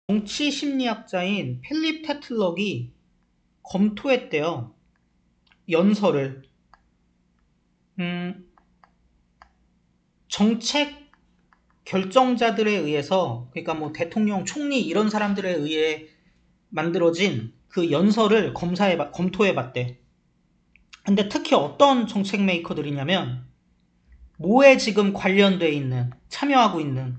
정치 심리학자인 필립 테틀럭이 검토했대요. 연설을. 정책 결정자들에 의해서, 그러니까 뭐 대통령, 총리 이런 사람들에 의해 만들어진 그 연설을 검토해봤대. 근데 특히 어떤 정책 메이커들이냐면 뭐에 지금 관련돼 있는, 참여하고 있는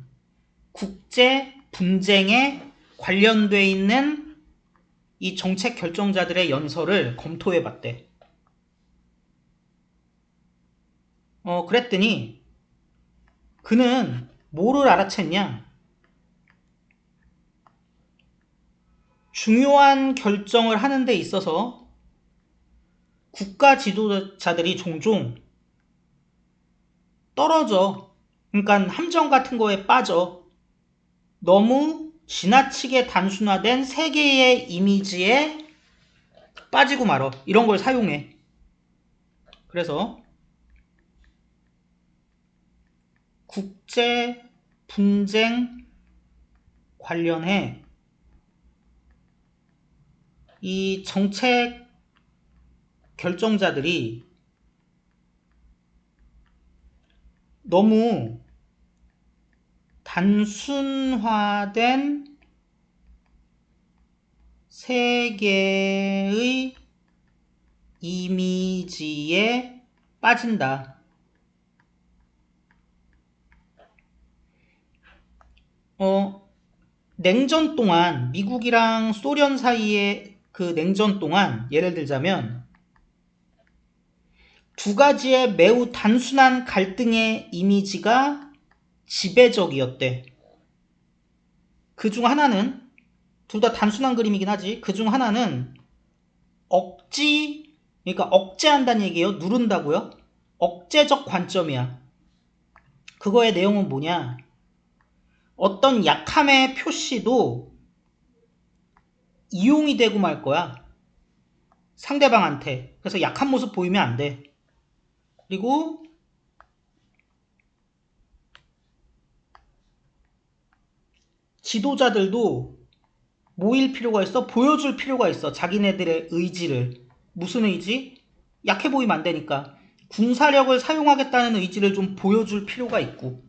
국제 분쟁에 관련돼 있는 이 정책 결정자들의 연설을 검토해봤대. 그랬더니 그는 뭐를 알아챘냐? 중요한 결정을 하는 데 있어서 국가 지도자들이 종종 떨어져. 그러니까 함정 같은 거에 빠져. 너무 지나치게 단순화된 세계의 이미지에 빠지고 말어. 이런 걸 사용해. 그래서 국제 분쟁 관련해 이 정책 결정자들이 너무 단순화된 세계의 이미지에 빠진다. 냉전 동안, 미국이랑 소련 사이의 그 냉전 동안 예를 들자면 두 가지의 매우 단순한 갈등의 이미지가 지배적이었대. 그 중 하나는, 둘 다 단순한 그림이긴 하지, 그 중 하나는 그러니까 억제한다는 얘기예요. 누른다고요. 억제적 관점이야. 그거의 내용은 뭐냐? 어떤 약함의 표시도 이용이 되고 말 거야. 상대방한테. 그래서 약한 모습 보이면 안 돼. 그리고 지도자들도 모일 필요가 있어. 보여줄 필요가 있어. 자기네들의 의지를. 무슨 의지? 약해 보이면 안 되니까. 군사력을 사용하겠다는 의지를 좀 보여줄 필요가 있고.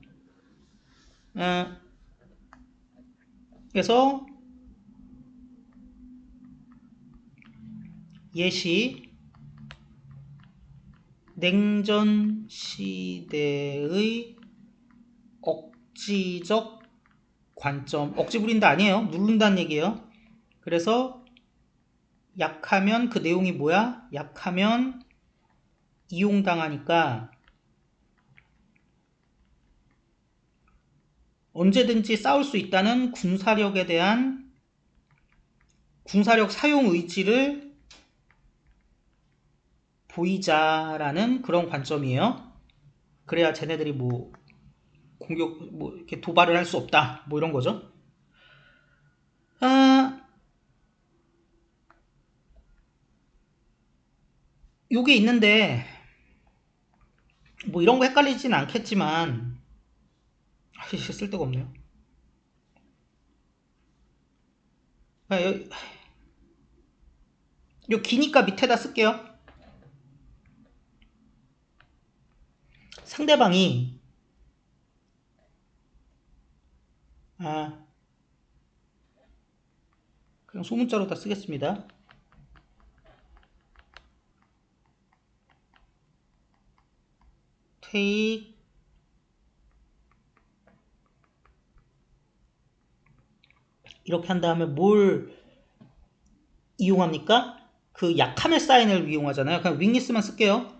그래서 예시, 냉전 시대의 억지적 관점. 억지 부린다 아니에요. 누른다는 얘기예요. 그래서 약하면 그 내용이 뭐야? 약하면 이용당하니까 언제든지 싸울 수 있다는 군사력에 대한 군사력 사용 의지를 보이자라는 그런 관점이에요. 그래야 쟤네들이 뭐 공격, 뭐 이렇게 도발을 할 수 없다. 뭐 이런 거죠. 요게 있는데 뭐 이런 거 헷갈리진 않겠지만 쓸데가 없네요. 요 기니까 밑에다 쓸게요. 상대방이 그냥 소문자로 다 쓰겠습니다. take 이렇게 한 다음에 뭘 이용합니까? 그 약함의 사인을 이용하잖아요. 그냥 윙리스만 쓸게요.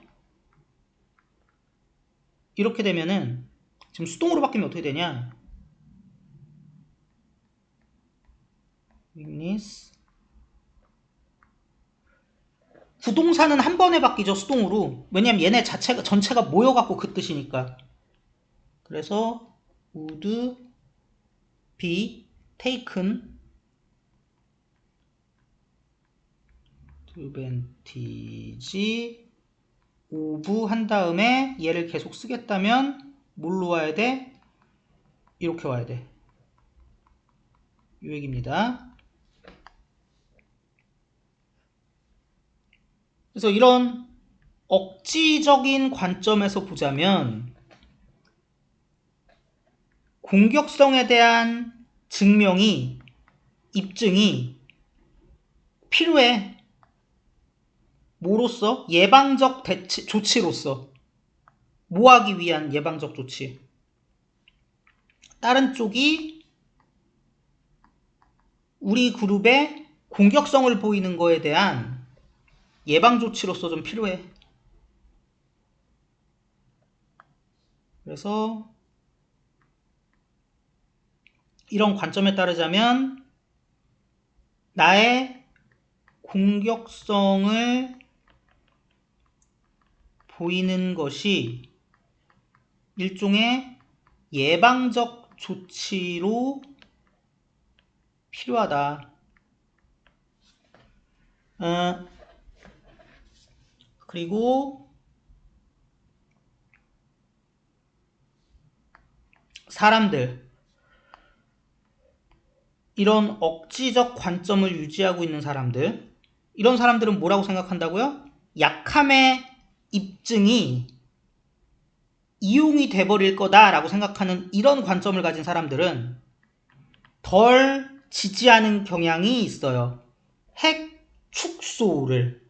이렇게 되면은 지금 수동으로 바뀌면 어떻게 되냐? 윙리스 부동사는 한 번에 바뀌죠. 수동으로. 왜냐면 얘네 자체가 전체가 모여갖고 그 뜻이니까. 그래서 would be taken advantage of 한 다음에 얘를 계속 쓰겠다면 뭘로 와야 돼? 이렇게 와야 돼. 이 얘기입니다. 그래서 이런 억지적인 관점에서 보자면 공격성에 대한 증명이, 입증이 필요해. 뭐로써? 예방적 조치로서. 뭐 하기 위한 예방적 조치? 다른 쪽이 우리 그룹의 공격성을 보이는 거에 대한 예방 조치로서 좀 필요해. 그래서 이런 관점에 따르자면 나의 공격성을 보이는 것이 일종의 예방적 조치로 필요하다. 그리고 사람들, 이런 억지적 관점을 유지하고 있는 사람들, 이런 사람들은 뭐라고 생각한다고요? 약함의 입증이 이용이 돼버릴 거다라고 생각하는 이런 관점을 가진 사람들은 덜 지지하는 경향이 있어요. 핵 축소를.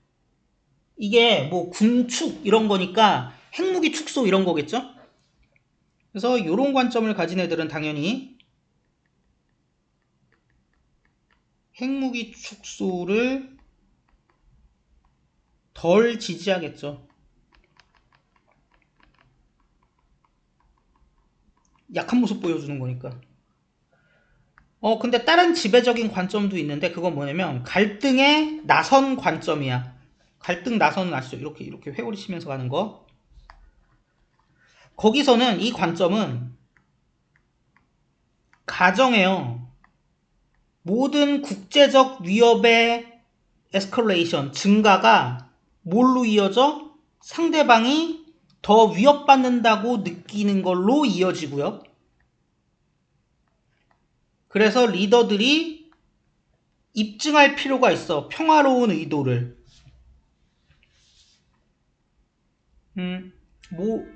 이게 뭐 군축 이런 거니까 핵무기 축소 이런 거겠죠? 그래서 이런 관점을 가진 애들은 당연히 핵무기 축소를 덜 지지하겠죠. 약한 모습 보여주는 거니까. 근데 다른 지배적인 관점도 있는데 그건 뭐냐면 갈등의 나선 관점이야. 갈등 나선은 아시죠? 이렇게 회오리 치면서 가는 거. 거기서는 이 관점은 가정해요. 모든 국제적 위협의 에스컬레이션, 증가가 뭘로 이어져? 상대방이 더 위협받는다고 느끼는 걸로 이어지고요. 그래서 리더들이 입증할 필요가 있어. 평화로운 의도를.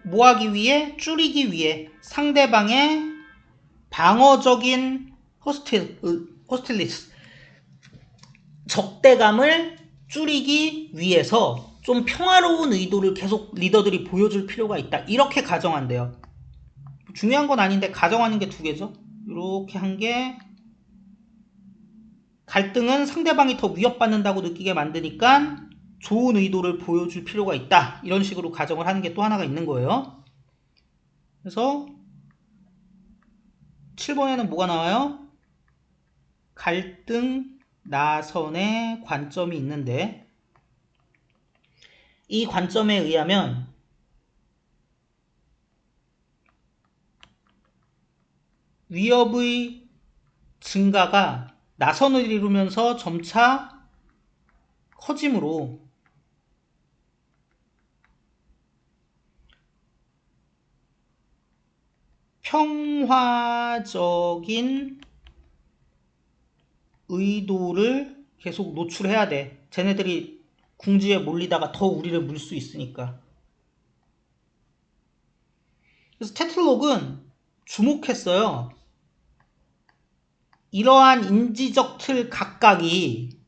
뭐 하기 위해? 줄이기 위해. 상대방의 방어적인 호스틸리스. 적대감을 줄이기 위해서 좀 평화로운 의도를 계속 리더들이 보여줄 필요가 있다. 이렇게 가정한대요. 중요한 건 아닌데 가정하는 게 두 개죠. 이렇게 한 게 갈등은 상대방이 더 위협받는다고 느끼게 만드니까 좋은 의도를 보여줄 필요가 있다. 이런 식으로 가정을 하는 게 또 하나가 있는 거예요. 그래서 7번에는 뭐가 나와요? 갈등 나선의 관점이 있는데 이 관점에 의하면 위협의 증가가 나선을 이루면서 점차 커지므로 평화적인 의도를 계속 노출해야 돼. 쟤네들이 궁지에 몰리다가 더 우리를 물 수 있으니까. 그래서 테틀록은 주목했어요. 이러한 인지적 틀 각각이,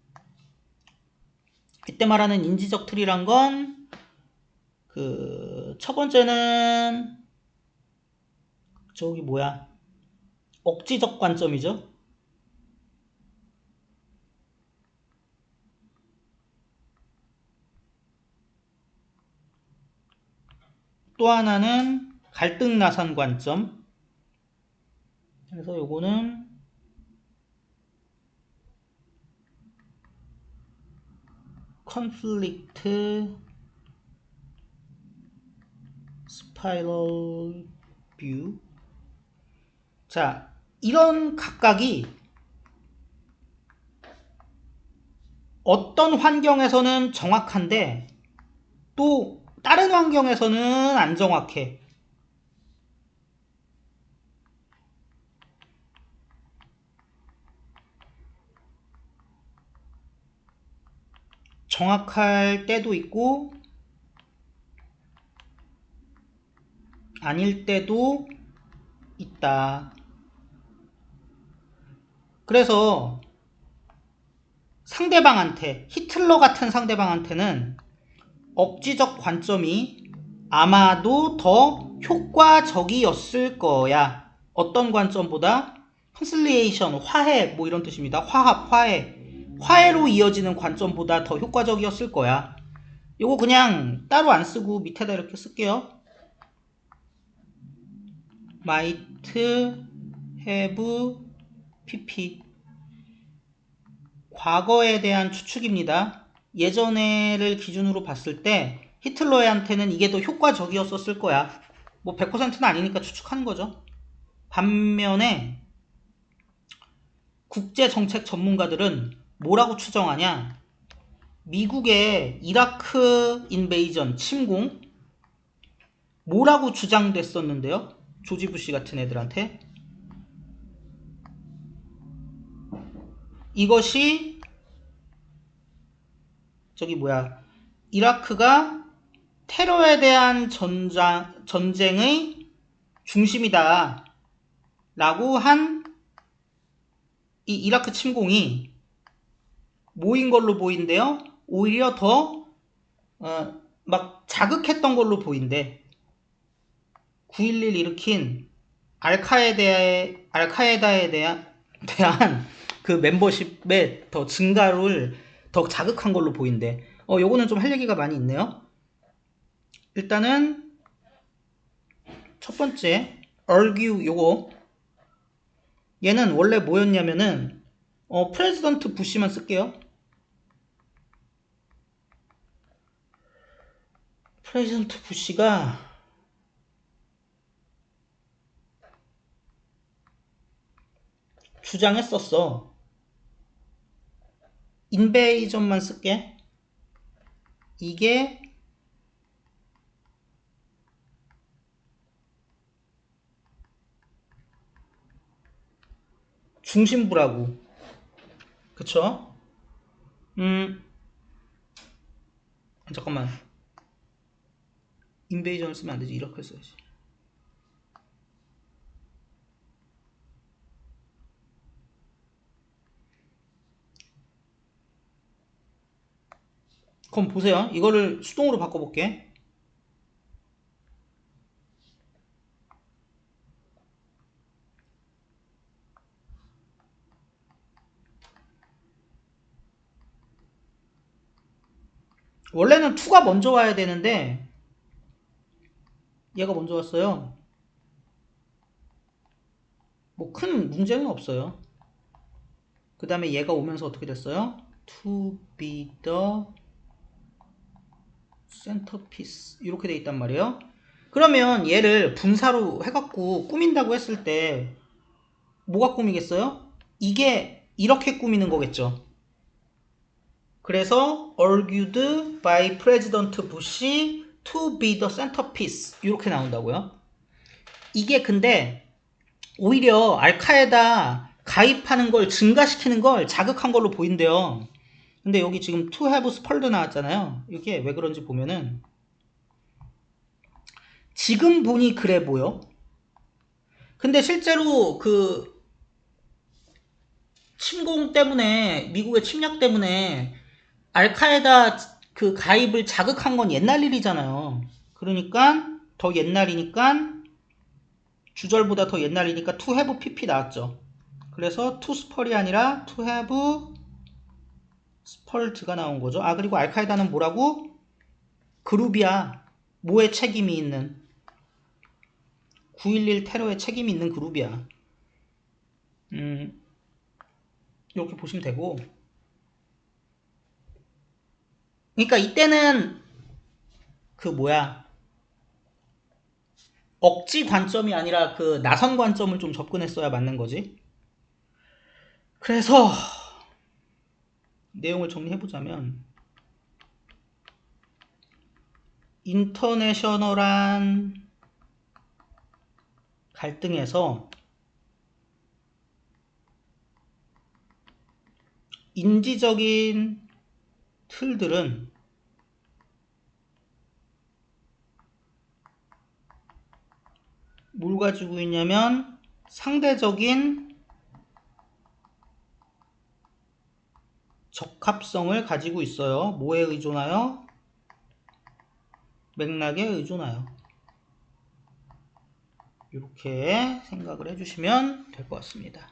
이때 말하는 인지적 틀이란 건 첫 번째는 억지적 관점이죠. 또 하나는 갈등 나선 관점. 그래서 요거는 conflict spiral view. 자, 이런 각각이 어떤 환경에서는 정확한데 또 다른 환경에서는 안 정확해. 정확할 때도 있고 아닐 때도 있다. 그래서 상대방한테, 히틀러 같은 상대방한테는 억지적 관점이 아마도 더 효과적이었을 거야. 어떤 관점보다? 컨실리에이션, 화해, 뭐 이런 뜻입니다. 화합, 화해. 화해로 이어지는 관점보다 더 효과적이었을 거야. 요거 그냥 따로 안 쓰고 밑에다 이렇게 쓸게요. might have pp. 과거에 대한 추측입니다. 예전에를 기준으로 봤을 때 히틀러한테는 이게 더 효과적이었을 거야. 뭐 100%는 아니니까 추측하는 거죠. 반면에 국제정책 전문가들은 뭐라고 추정하냐? 미국의 이라크 인베이전, 침공 뭐라고 주장됐었는데요? 조지 부시 같은 애들한테 이것이 이라크가 테러에 대한 전쟁의 중심이다 라고 한 이 이라크 침공이 뭐인 걸로 보인대요? 오히려 더 막 자극했던 걸로 보인대. 9.11 일으킨 알카에다에 대한 그 멤버십의 더 증가를 더 자극한 걸로 보인대. 요거는 좀 할 얘기가 많이 있네요. 일단은 첫 번째 argue 요거 얘는 원래 뭐였냐면은 프레지던트 부시만 쓸게요. 프레지던트 부시가 주장했었어. 인베이전만 쓸게. 이게 중심부라고. 그쵸? 잠깐만. 인베이전을 쓰면 안 되지. 이렇게 써야지. 그럼 보세요. 이거를 수동으로 바꿔볼게. 원래는 2가 먼저 와야 되는데 얘가 먼저 왔어요. 뭐 큰 문제는 없어요. 그 다음에 얘가 오면서 어떻게 됐어요? To be the centerpiece 이렇게 돼 있단 말이에요. 그러면 얘를 분사로 해갖고 꾸민다고 했을 때 뭐가 꾸미겠어요? 이게 이렇게 꾸미는 거겠죠. 그래서 argued by President Bush to be the centerpiece 이렇게 나온다고요. 이게 근데 오히려 알카에다 가입하는 걸 증가시키는 걸 자극한 걸로 보인대요. 근데 여기 지금 to have spurred 나왔잖아요. 이게 왜 그런지 보면은 지금 보니 그래 보여. 근데 실제로 그 침공 때문에 미국의 침략 때문에 알카에다 그 가입을 자극한 건 옛날 일이잖아요. 그러니까 더 옛날이니까 주절보다 더 옛날이니까 to have pp 나왔죠. 그래서 to spur이 아니라 to have spurred가 나온 거죠. 그리고 알카에다는 뭐라고? 그룹이야. 뭐에 책임이 있는 9.11 테러에 책임이 있는 그룹이야. 이렇게 보시면 되고 그러니까 이때는 억지 관점이 아니라 그 나선 관점을 좀 접근했어야 맞는 거지. 그래서 내용을 정리해보자면 인터내셔널한 갈등에서 인지적인 틀들은 뭘 가지고 있냐면 상대적인 적합성을 가지고 있어요. 뭐에 의존하여? 맥락에 의존하여. 이렇게 생각을 해주시면 될 것 같습니다.